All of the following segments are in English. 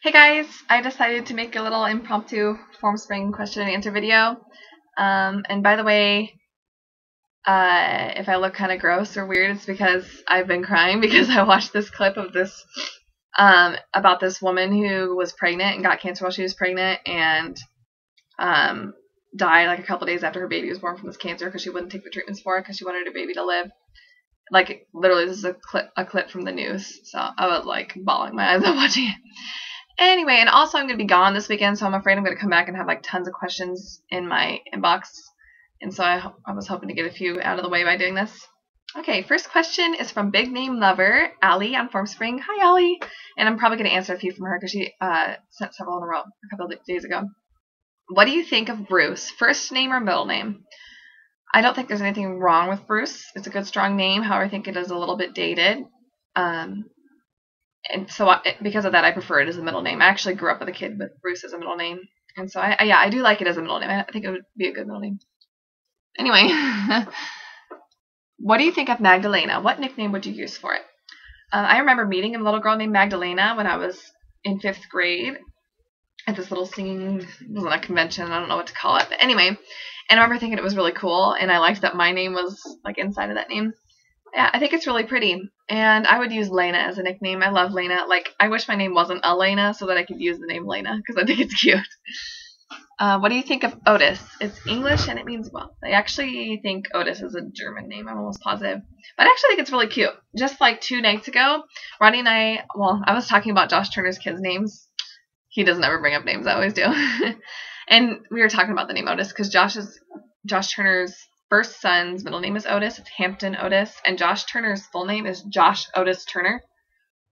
Hey guys, I decided to make a little impromptu Formspring question and answer video. And by the way, if I look kind of gross or weird, it's because I've been crying because I watched this clip of this, about this woman who was pregnant and got cancer while she was pregnant and, died like a couple days after her baby was born from this cancer because she wouldn't take the treatments for it because she wanted her baby to live. Like, literally, this is a clip from the news, so I was like bawling my eyes out watching it. Anyway, and also I'm going to be gone this weekend, so I'm afraid I'm going to come back and have like tons of questions in my inbox. And so I was hoping to get a few out of the way by doing this. Okay, first question is from Big Name Lover, Allie on Formspring. Hi, Allie. And I'm probably going to answer a few from her because she sent several in a row a couple of days ago. What do you think of Bruce? First name or middle name? I don't think there's anything wrong with Bruce. It's a good, strong name. However, I think it is a little bit dated. And so because of that, I prefer it as a middle name. I actually grew up with a kid with Bruce as a middle name. And so, I do like it as a middle name. I think it would be a good middle name. Anyway, what do you think of Magdalena? What nickname would you use for it? I remember meeting a little girl named Magdalena when I was in 5th grade at this little singing, it wasn't a convention, I don't know what to call it. But anyway, and I remember thinking it was really cool, and I liked that my name was like inside of that name. Yeah, I think it's really pretty, and I would use Lena as a nickname. I love Lena. Like, I wish my name wasn't Elena so that I could use the name Lena, because I think it's cute. What do you think of Otis? It's English, and it means wealth. I actually think Otis is a German name. I'm almost positive. But I actually think it's really cute. Just like 2 nights ago, Rodney and I was talking about Josh Turner's kids' names. He doesn't ever bring up names. I always do. And we were talking about the name Otis, because Josh Turner's first son's middle name is Otis. It's Hampton Otis. And Josh Turner's full name is Josh Otis Turner.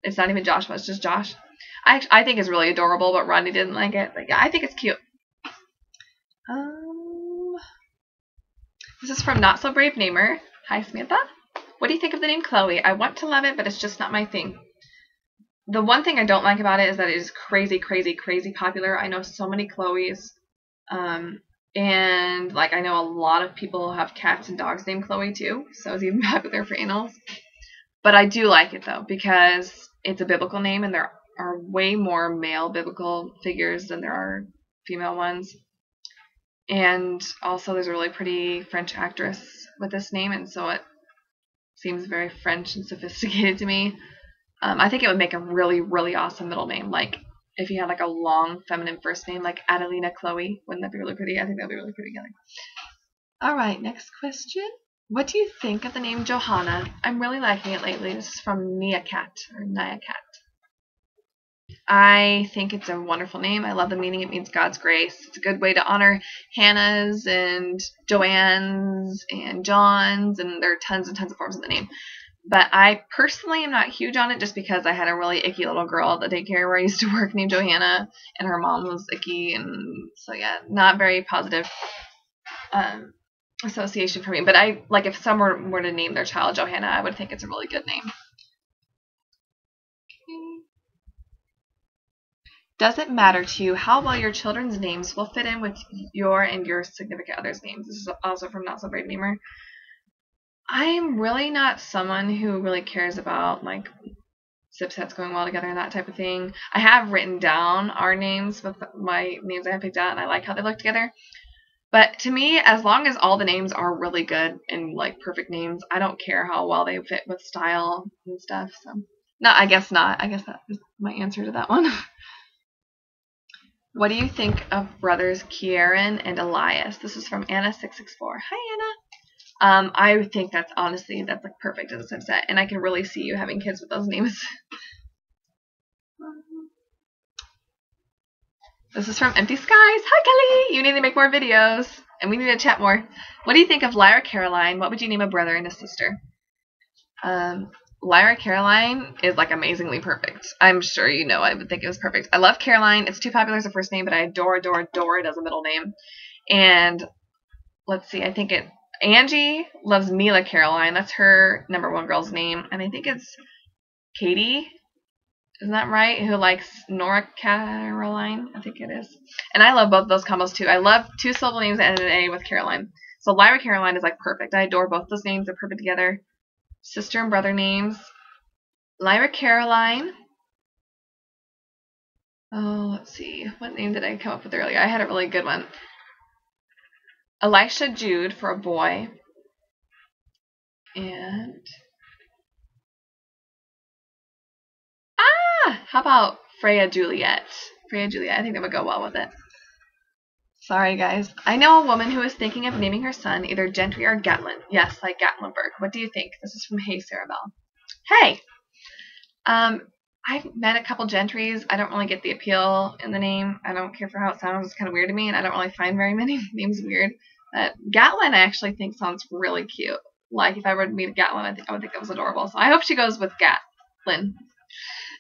It's not even Joshua, it's just Josh. I think it's really adorable, but Rodney didn't like it. But yeah, I think it's cute. This is from Not So Brave Namer. Hi, Samantha. What do you think of the name Chloe? I want to love it, but it's just not my thing. The one thing I don't like about it is that it is crazy, crazy, crazy popular. I know so many Chloes. And, like, I know a lot of people have cats and dogs named Chloe, too. So it's even popular for animals. But I do like it, though, because it's a biblical name, and there are way more male biblical figures than there are female ones. And also, there's a really pretty French actress with this name, and so it seems very French and sophisticated to me. I think it would make a really, really awesome middle name. Like, if you had like a long feminine first name like Adelina Chloe, wouldn't that be really pretty? I think that would be really pretty together. Alright, next question. What do you think of the name Johanna? I'm really liking it lately. This is from Nia Cat. I think it's a wonderful name. I love the meaning. It means God's grace. It's a good way to honor Hannah's and Joanne's and John's, and there are tons and tons of forms of the name. But I personally am not huge on it just because I had a really icky little girl at the daycare where I used to work named Johanna, and her mom was icky, and so yeah, not very positive association for me. But if someone were to name their child Johanna, I would think it's a really good name. Does it matter to you how well your children's names will fit in with your and your significant other's names? This is also from Not So Brave Namer. I'm really not someone who really cares about, like, sets going well together and that type of thing. I have written down our names with my names I have picked out, and I like how they look together. But to me, as long as all the names are really good and, like, perfect names, I don't care how well they fit with style and stuff. So, no, I guess not. I guess that is my answer to that one. What do you think of brothers Kieran and Elias? This is from Anna664. Hi, Anna. I think that's like perfect as a subset, and I can really see you having kids with those names. This is from Empty Skies. Hi, Kelly. You need to make more videos, and we need to chat more. What do you think of Lyra Caroline? What would you name a brother and a sister? Lyra Caroline is like amazingly perfect. I'm sure you know I would think it was perfect. I love Caroline. It's too popular as a first name, but I adore, adore, adore it as a middle name. And let's see, I think Angie loves Mila Caroline. That's her #1 girl's name. And I think it's Katie. Isn't that right? Who likes Nora Caroline? I think it is. And I love both of those combos too. I love 2-syllable names that end in A with Caroline. So Lyra Caroline is like perfect. I adore both those names. They're perfect together. Sister and brother names. Lyra Caroline Oh, let's see. What name did I come up with earlier? I had a really good one. Elisha Jude for a boy. And how about Freya Juliet? Freya Juliet. I think that would go well with it. Sorry, guys. I know a woman who is thinking of naming her son either Gentry or Gatlin. Yes, like Gatlinburg. What do you think? This is from Hey Sarabelle. Hey! I've met a couple Gentrys. I don't really get the appeal in the name. I don't care for how it sounds. It's kind of weird to me, and I don't really find very many names weird. But Gatlin, I actually think sounds really cute. Like, if I were to meet a Gatlin, I would think that was adorable. So I hope she goes with Gatlin.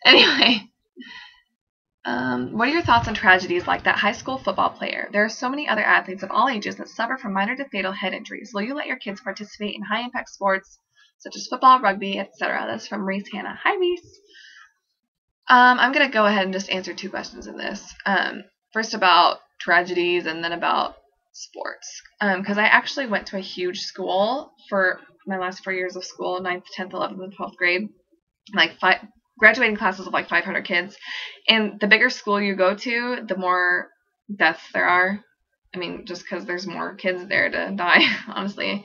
Anyway. What are your thoughts on tragedies like that high school football player? There are so many other athletes of all ages that suffer from minor to fatal head injuries. Will you let your kids participate in high-impact sports such as football, rugby, etc.? That's from Reese Hannah. Hi, Reese. I'm going to go ahead and just answer 2 questions in this. First about tragedies and then about sports. Because I actually went to a huge school for my last 4 years of school, 9th, 10th, 11th, and 12th grade. Like graduating classes of like 500 kids. And the bigger school you go to, the more deaths there are. I mean, just because there's more kids there to die, honestly.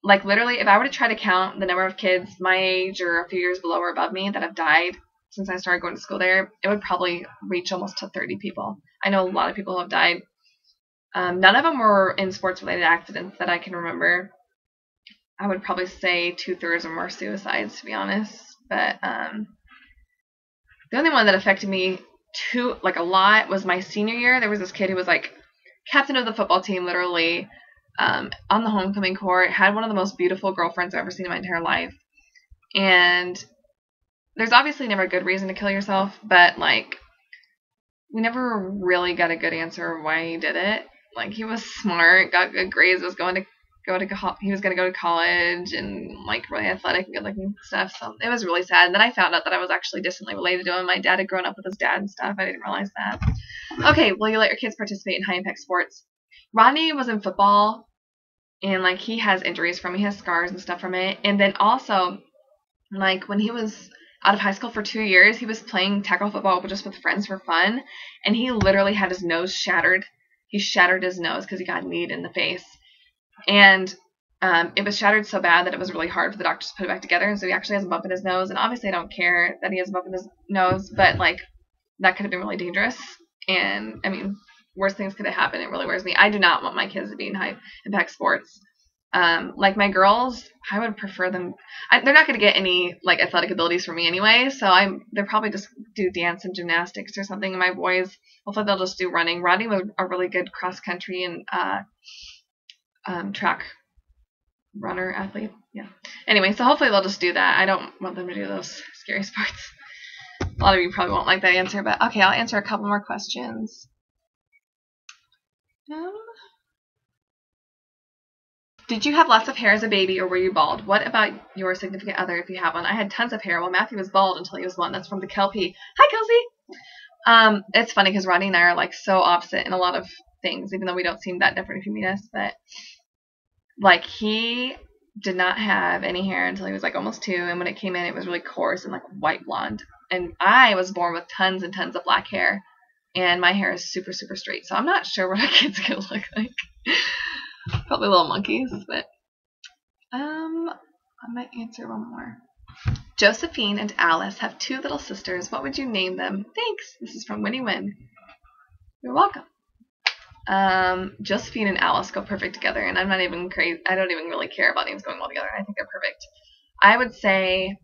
Like, literally, if I were to try to count the number of kids my age or a few years below or above me that have died since I started going to school there, it would probably reach almost to 30 people. I know a lot of people have died. None of them were in sports-related accidents that I can remember. I would probably say 2/3 or more suicides, to be honest. But the only one that affected me a lot was my senior year. There was this kid who was like captain of the football team, literally, on the homecoming court, had one of the most beautiful girlfriends I've ever seen in my entire life. And there's obviously never a good reason to kill yourself, but like, we never really got a good answer of why he did it. Like, he was smart, got good grades, was going to go to college, and like really athletic and good looking stuff. So it was really sad. And then I found out that I was actually distantly related to him. My dad had grown up with his dad and stuff. I didn't realize that. Okay, will you let your kids participate in high impact sports? Rodney was in football, and like, he has injuries from it. He has scars and stuff from it. And then also, like, when he was out of high school for 2 years, he was playing tackle football just with friends for fun, and he literally had his nose shattered. He shattered his nose because he got kneed in the face. And it was shattered so bad that it was really hard for the doctors to put it back together. And so he actually has a bump in his nose. And obviously I don't care that he has a bump in his nose, but like, that could have been really dangerous. And I mean, worse things could have happened. It really worries me. I do not want my kids to be in high impact sports. Like my girls, I would prefer them. They're not going to get any like athletic abilities from me anyway. So they'll probably just do dance and gymnastics or something. And my boys, hopefully they'll just do running. Rodney was a really good cross country and track runner athlete. Yeah. Anyway, so hopefully they'll just do that. I don't want them to do those scary sports. A lot of you probably won't like that answer, but okay, I'll answer a couple more questions. Did you have lots of hair as a baby, or were you bald? What about your significant other, if you have one? I had tons of hair. Well, Matthew was bald until he was 1. That's from the Kelpie. Hi, Kelsey! It's funny because Rodney and I are like so opposite in a lot of things, even though we don't seem that different if you meet us. But like, he did not have any hair until he was like almost 2, and when it came in, it was really coarse and like white blonde. And I was born with tons and tons of black hair, and my hair is super, super straight. So I'm not sure what our kids are gonna look like. Probably little monkeys, but I might answer one more. Josephine and Alice have 2 little sisters. What would you name them? Thanks. This is from Winnie Win. You're welcome. Josephine and Alice go perfect together, and I'm not even crazy. I don't even really care about names going well together. I think they're perfect. I would say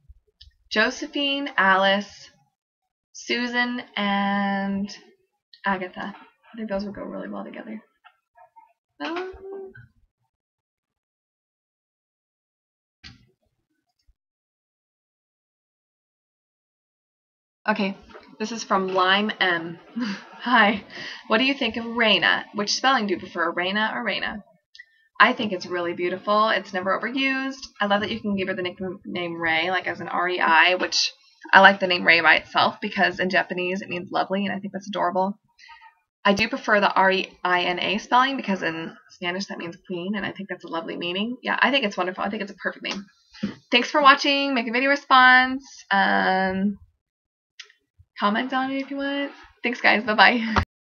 Josephine, Alice, Susan, and Agatha. I think those would go really well together. Okay, this is from Lime M. Hi. What do you think of Raina? Which spelling do you prefer, Raina or Raina? I think it's really beautiful. It's never overused. I love that you can give her the nickname Ray, like as an R-E-I, which I like the name Ray by itself because in Japanese it means lovely, and I think that's adorable. I do prefer the R-E-I-N-A spelling because in Spanish that means queen, and I think that's a lovely meaning. Yeah, I think it's wonderful. I think it's a perfect name. Thanks for watching. Make a video response. comment on it if you want. Thanks, guys. Bye-bye.